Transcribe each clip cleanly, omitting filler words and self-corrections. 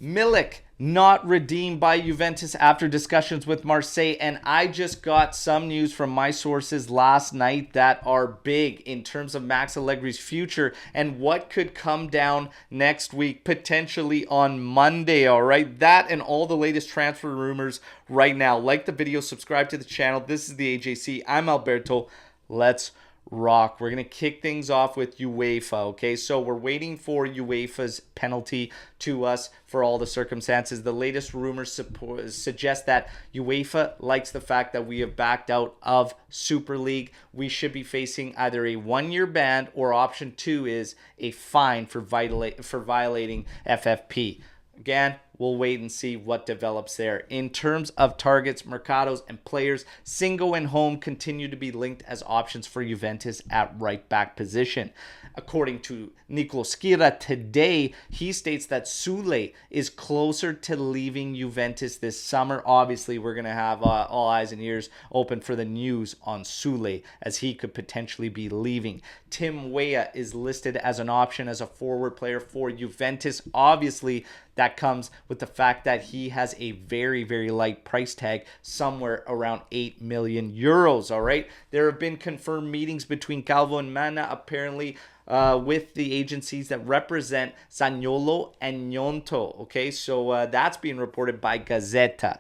Milik not redeemed by Juventus after discussions with Marseille. And I just got some news from my sources last night that are big in terms of Max Allegri's future and what could come down next week, potentially on Monday. All right, that and all the latest transfer rumors right now. Like the video, subscribe to the channel. This is the AJC. I'm Alberto. Let's rock. We're going to kick things off with Uefa, okay? So we're waiting for Uefa's penalty to us for all the circumstances. The latest rumors suggest that UEFA likes the fact that we have backed out of Super League. We should be facing either a 1-year ban or option 2 is a fine for violating FFP. Again, we'll wait and see what develops there. In terms of targets, mercatos, and players, Singo and Home continue to be linked as options for Juventus at right back position. According to Nicolo Schira today, he states that Sule is closer to leaving Juventus this summer. Obviously, we're going to have all eyes and ears open for the news on Sule as he could potentially be leaving. Tim Weah is listed as an option as a forward player for Juventus. Obviously, that comes with the fact that he has a very, very light price tag, somewhere around 8 million euros, all right? There have been confirmed meetings between Calvo and Mana, apparently, with the agencies that represent Zaniolo and Gnonto, okay? So that's being reported by Gazzetta.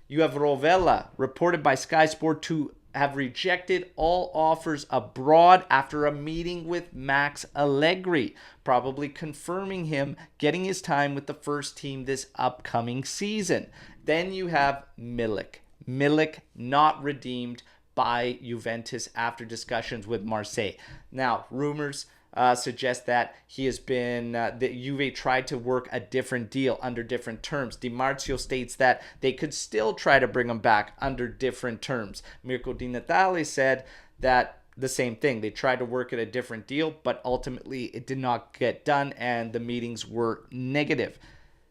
You have Rovella, reported by Sky Sport, to have rejected all offers abroad after a meeting with Max Allegri, probably confirming him getting his time with the first team this upcoming season. Then you have Milik. Milik not redeemed by Juventus after discussions with Marseille. Now, rumors suggest that he has been, that Juve tried to work a different deal under different terms. Di Marzio states that they could still try to bring him back under different terms. Mirko Di Natale said that the same thing. They tried to work at a different deal, but ultimately it did not get done and the meetings were negative.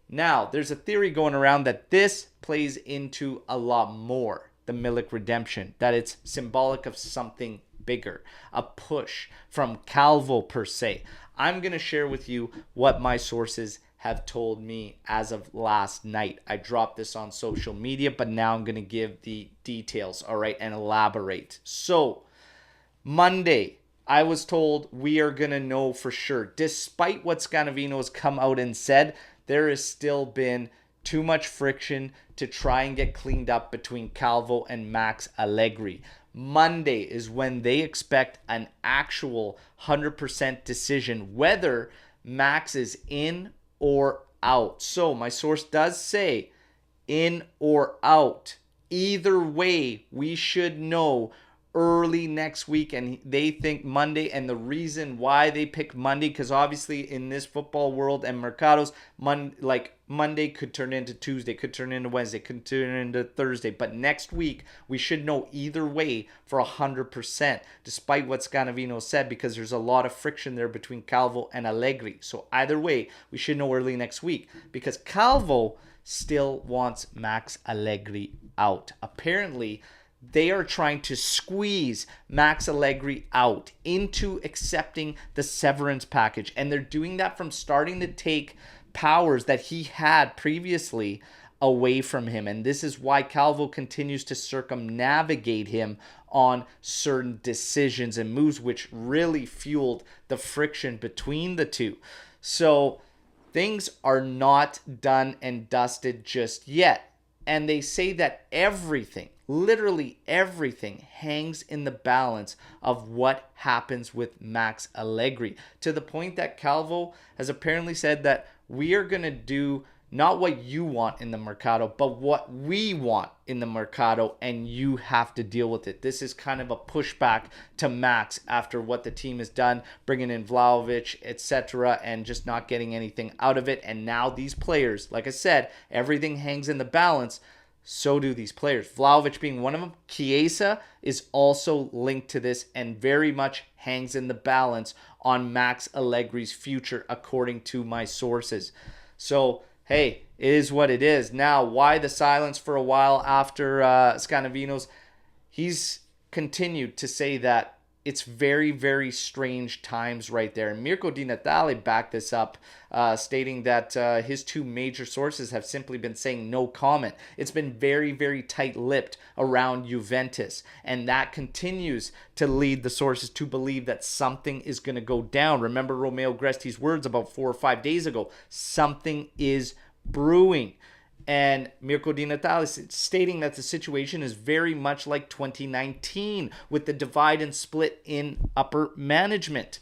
Now, there's a theory going around that this plays into a lot more, the Milik redemption, that it's symbolic of something bigger, a push from Calvo per se. I'm going to share with you what my sources have told me as of last night. I dropped this on social media, but now I'm going to give the details, all right, and elaborate. So, Monday, I was told we are going to know for sure. Despite what Scanavino has come out and said, there has still been too much friction to try and get cleaned up between Calvo and Max Allegri. Monday is when they expect an actual 100% decision whether Max is in or out. So my source does say in or out. Either way, we should know early next week, and they think Monday. And the reason why they picked Monday, because obviously in this football world and mercados, Monday could turn into Tuesday, could turn into Wednesday, could turn into Thursday. But next week, we should know either way for 100%, despite what Scanavino said, because there's a lot of friction there between Calvo and Allegri. So either way, we should know early next week, because Calvo still wants Max Allegri out. Apparently, they are trying to squeeze Max Allegri out into accepting the severance package. And they're doing that from starting to take powers that he had previously away from him. And this is why Calvo continues to circumnavigate him on certain decisions and moves, which really fueled the friction between the two. So things are not done and dusted just yet. And they say that everything, literally everything, hangs in the balance of what happens with Max Allegri, to the point that Calvo has apparently said that we are going to do not what you want in the mercato, but what we want in the mercato, and you have to deal with it. This is kind of a pushback to Max after what the team has done, bringing in Vlahovic, etc., and just not getting anything out of it. And now these players, like I said, everything hangs in the balance. So do these players. Vlahovic being one of them. Chiesa is also linked to this and very much hangs in the balance on Max Allegri's future, according to my sources. So, hey, it is what it is. Now, why the silence for a while after Scanavino's? He's continued to say that it's very, very strange times right there. And Mirko Di Natale backed this up, stating that his two major sources have simply been saying no comment. It's been very, very tight-lipped around Juventus. And that continues to lead the sources to believe that something is going to go down. Remember Romeo Gresti's words about 4 or 5 days ago. Something is brewing. And Mirko Di Natale is stating that the situation is very much like 2019 with the divide and split in upper management.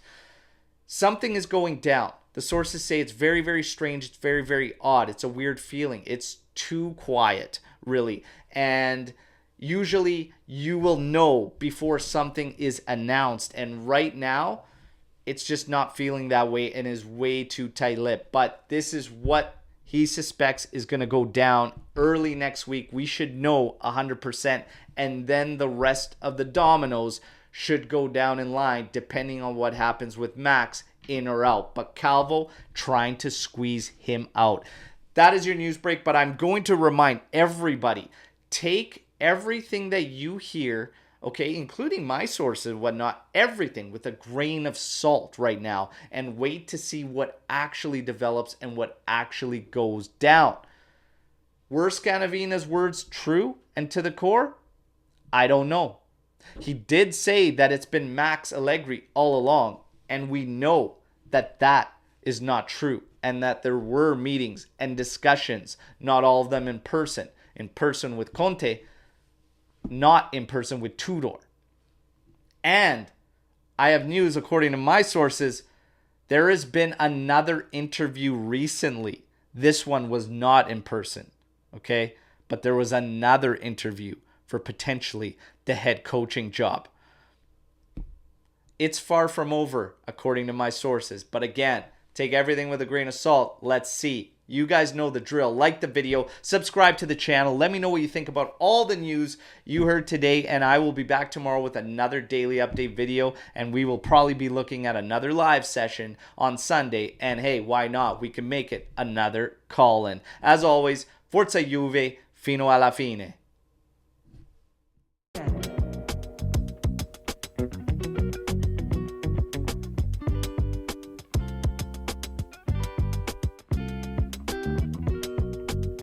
Something is going down. The sources say it's very, very strange. It's very, very odd. It's a weird feeling. It's too quiet, really. And usually you will know before something is announced. And right now, it's just not feeling that way and is way too tight-lipped. But this is what he suspects is going to go down early next week. We should know 100%. And then the rest of the dominoes should go down in line depending on what happens with Max, in or out. But Calvo trying to squeeze him out. That is your news break. But I'm going to remind everybody, take everything that you hear, okay, including my sources and whatnot, everything with a grain of salt right now, and wait to see what actually develops and what actually goes down. Were Scanavina's words true and to the core? I don't know. He did say that it's been Max Allegri all along, and we know that that is not true, and that there were meetings and discussions, not all of them in person with Conte, not in person with Tudor. And I have news, according to my sources, there has been another interview recently. This one was not in person, okay? But there was another interview for potentially the head coaching job. It's far from over, according to my sources. But again, take everything with a grain of salt. Let's see. You guys know the drill. Like the video, subscribe to the channel. Let me know what you think about all the news you heard today, and I will be back tomorrow with another daily update video, and we will probably be looking at another live session on Sunday. And hey, why not? We can make it another call-in. As always, Forza Juve, fino alla fine.